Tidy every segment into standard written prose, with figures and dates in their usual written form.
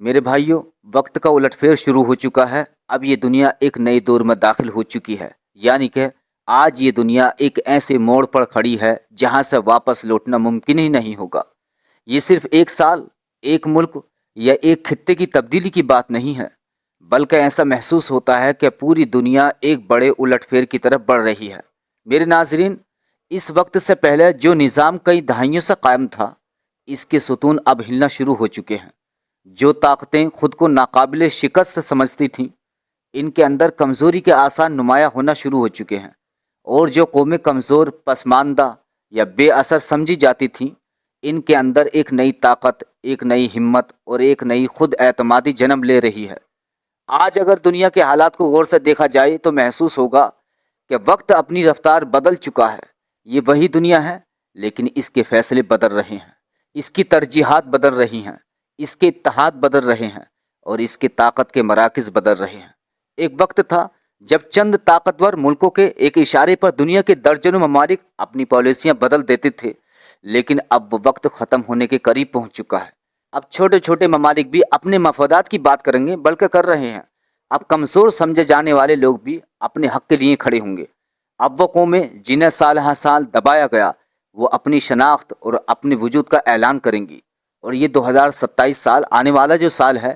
میرے بھائیوں، وقت کا الٹپھیر شروع ہو چکا ہے۔ اب یہ دنیا ایک نئے دور میں داخل ہو چکی ہے، یعنی کہ آج یہ دنیا ایک ایسے موڑ پر کھڑی ہے جہاں سے واپس لوٹنا ممکن ہی نہیں ہوگا۔ یہ صرف ایک سال، ایک ملک یا ایک خطے کی تبدیلی کی بات نہیں ہے، بلکہ ایسا محسوس ہوتا ہے کہ پوری دنیا ایک بڑے الٹ پھیر کی طرف بڑھ رہی ہے۔ میرے ناظرین، اس وقت سے پہلے جو نظام کئی دہائیوں سے قائم تھا، اس کے ستون اب ہلنا شروع ہو چکے ہیں۔ جو طاقتیں خود کو ناقابل شکست سمجھتی تھیں، ان کے اندر کمزوری کے آثار نمایاں ہونا شروع ہو چکے ہیں، اور جو قومیں کمزور، پسماندہ یا بے اثر سمجھی جاتی تھیں، ان کے اندر ایک نئی طاقت، ایک نئی ہمت اور ایک نئی خود اعتمادی جنم لے رہی ہے۔ آج اگر دنیا کے حالات کو غور سے دیکھا جائے تو محسوس ہوگا کہ وقت اپنی رفتار بدل چکا ہے۔ یہ وہی دنیا ہے، لیکن اس کے فیصلے بدل رہے ہیں، اس کی ترجیحات بدل رہی ہیں، اس کے اتحاد بدل رہے ہیں، اور اس کے طاقت کے مراکز بدل رہے ہیں۔ ایک وقت تھا جب چند طاقتور ملکوں کے ایک اشارے پر دنیا کے درجنوں ممالک اپنی پالیسیاں بدل دیتے تھے، لیکن اب وہ وقت ختم ہونے کے قریب پہنچ چکا ہے۔ اب چھوٹے چھوٹے ممالک بھی اپنے مفادات کی بات کریں گے، بلکہ کر رہے ہیں۔ اب کمزور سمجھے جانے والے لوگ بھی اپنے حق کے لیے کھڑے ہوں گے۔ اب وہ قومیں جنہیں سال ہر سال دبایا گیا، وہ اپنی شناخت اور اپنے وجود کا اعلان کریں گی۔ اور یہ 2027 سال آنے والا جو سال ہے،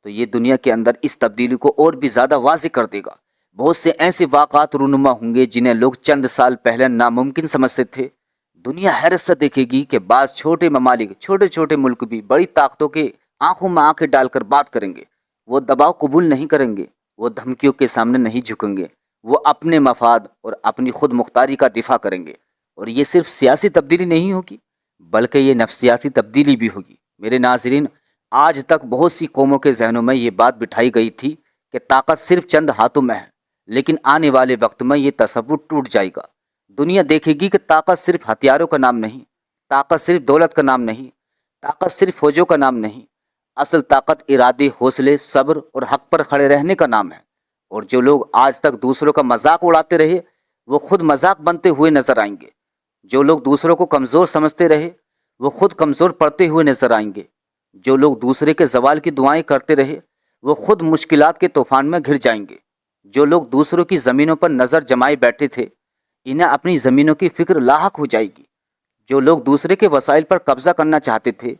تو یہ دنیا کے اندر اس تبدیلی کو اور بھی زیادہ واضح کر دے گا۔ بہت سے ایسے واقعات رونما ہوں گے جنہیں لوگ چند سال پہلے ناممکن سمجھتے تھے۔ دنیا حیرت سے دیکھے گی کہ بعض چھوٹے ممالک، چھوٹے چھوٹے ملک بھی بڑی طاقتوں کے آنکھوں میں آنکھیں ڈال کر بات کریں گے۔ وہ دباؤ قبول نہیں کریں گے، وہ دھمکیوں کے سامنے نہیں جھکیں گے، وہ اپنے مفاد اور اپنی خود مختاری کا دفاع کریں گے۔ اور یہ صرف سیاسی تبدیلی نہیں ہوگی، بلکہ یہ نفسیاتی تبدیلی بھی ہوگی۔ میرے ناظرین، آج تک بہت سی قوموں کے ذہنوں میں یہ بات بٹھائی گئی تھی کہ طاقت صرف چند ہاتھوں میں ہے، لیکن آنے والے وقت میں یہ تصور ٹوٹ جائے گا۔ دنیا دیکھے گی کہ طاقت صرف ہتھیاروں کا نام نہیں، طاقت صرف دولت کا نام نہیں، طاقت صرف فوجوں کا نام نہیں۔ اصل طاقت ارادے، حوصلے، صبر اور حق پر کھڑے رہنے کا نام ہے۔ اور جو لوگ آج تک دوسروں کا مذاق اڑاتے رہے، وہ خود مذاق بنتے ہوئے نظر آئیں گے۔ جو لوگ دوسروں کو کمزور سمجھتے رہے، وہ خود کمزور پڑتے ہوئے نظر آئیں گے۔ جو لوگ دوسرے کے زوال کی دعائیں کرتے رہے، وہ خود مشکلات کے طوفان میں گھر جائیں گے۔ جو لوگ دوسروں کی زمینوں پر نظر جمائے بیٹھے تھے، انہیں اپنی زمینوں کی فکر لاحق ہو جائے گی۔ جو لوگ دوسرے کے وسائل پر قبضہ کرنا چاہتے تھے،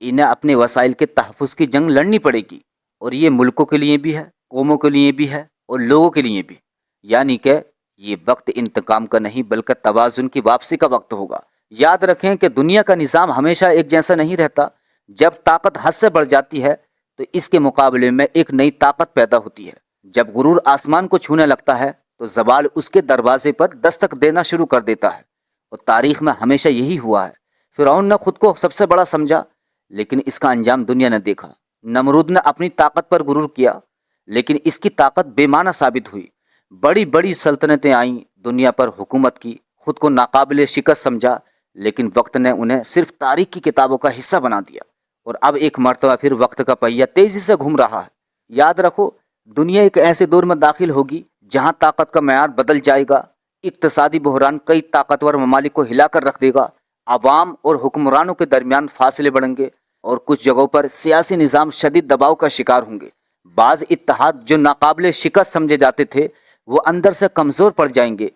انہیں اپنے وسائل کے تحفظ کی جنگ لڑنی پڑے گی۔ اور یہ ملکوں کے لیے بھی ہے، قوموں کے لیے بھی ہے، اور لوگوں کے لیے بھی۔ یعنی کہ یہ وقت انتقام کا نہیں، بلکہ توازن کی واپسی کا وقت ہوگا۔ یاد رکھیں کہ دنیا کا نظام ہمیشہ ایک جیسا نہیں رہتا۔ جب طاقت حد سے بڑھ جاتی ہے، تو اس کے مقابلے میں ایک نئی طاقت پیدا ہوتی ہے۔ جب غرور آسمان کو چھونے لگتا ہے، تو زوال اس کے دروازے پر دستک دینا شروع کر دیتا ہے۔ اور تاریخ میں ہمیشہ یہی ہوا ہے۔ فرعون نے خود کو سب سے بڑا سمجھا، لیکن اس کا انجام دنیا نے دیکھا۔ نمرود نے اپنی طاقت پر غرور کیا، لیکن اس کی طاقت بے معنی ثابت ہوئی۔ بڑی بڑی سلطنتیں آئیں، دنیا پر حکومت کی، خود کو ناقابل شکست سمجھا، لیکن وقت نے انہیں صرف تاریخ کی کتابوں کا حصہ بنا دیا۔ اور اب ایک مرتبہ پھر وقت کا پہیہ تیزی سے گھوم رہا ہے۔ یاد رکھو، دنیا ایک ایسے دور میں داخل ہوگی جہاں طاقت کا معیار بدل جائے گا۔ اقتصادی بحران کئی طاقتور ممالک کو ہلا کر رکھ دے گا۔ عوام اور حکمرانوں کے درمیان فاصلے بڑھیں گے، اور کچھ جگہوں پر سیاسی نظام شدید دباؤ کا شکار ہوں گے۔ بعض اتحاد جو ناقابل شکست سمجھے جاتے تھے، وہ اندر سے کمزور پڑ جائیں گے۔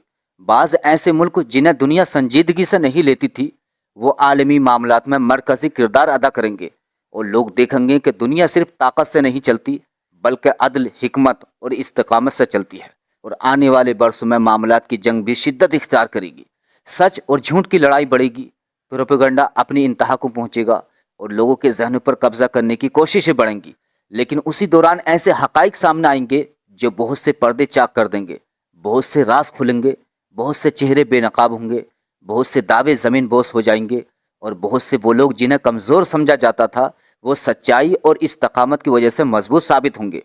بعض ایسے ملک جنہیں دنیا سنجیدگی سے نہیں لیتی تھی، وہ عالمی معاملات میں مرکزی کردار ادا کریں گے۔ اور لوگ دیکھیں گے کہ دنیا صرف طاقت سے نہیں چلتی، بلکہ عدل، حکمت اور استقامت سے چلتی ہے۔ اور آنے والے برسوں میں معاملات کی جنگ بھی شدت اختیار کرے گی۔ سچ اور جھوٹ کی لڑائی بڑھے گی، پروپیگنڈا اپنی انتہا کو پہنچے گا، اور لوگوں کے ذہنوں پر قبضہ کرنے کی کوششیں بڑھیں گی۔ لیکن اسی دوران ایسے حقائق سامنے آئیں گے جو بہت سے پردے چاک کر دیں گے، بہت سے راز کھلیں گے، بہت سے چہرے بے نقاب ہوں گے، بہت سے دعوے زمین بوس ہو جائیں گے، اور بہت سے وہ لوگ جنہیں کمزور سمجھا جاتا تھا، وہ سچائی اور استقامت کی وجہ سے مضبوط ثابت ہوں گے۔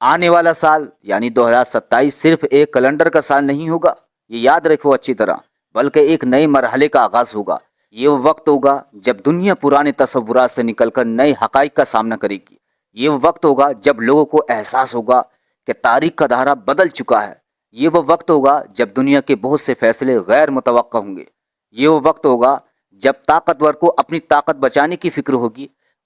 آنے والا سال یعنی 2027 صرف ایک کیلنڈر کا سال نہیں ہوگا، یہ یاد رکھو اچھی طرح، بلکہ ایک نئے مرحلے کا آغاز ہوگا۔ یہ وہ وقت ہوگا جب دنیا پرانے تصورات سے نکل کر نئے حقائق کا سامنا کرے گی۔ یہ وہ وقت ہوگا جب لوگوں کو احساس ہوگا کہ تاریخ کا دھارا بدل چکا ہے۔ یہ وہ وقت ہوگا جب دنیا کے بہت سے فیصلے غیر متوقع ہوں گے۔ یہ وہ وقت ہوگا جب طاقتور کو اپنی طاقت بچانے کی فکر ہوگی،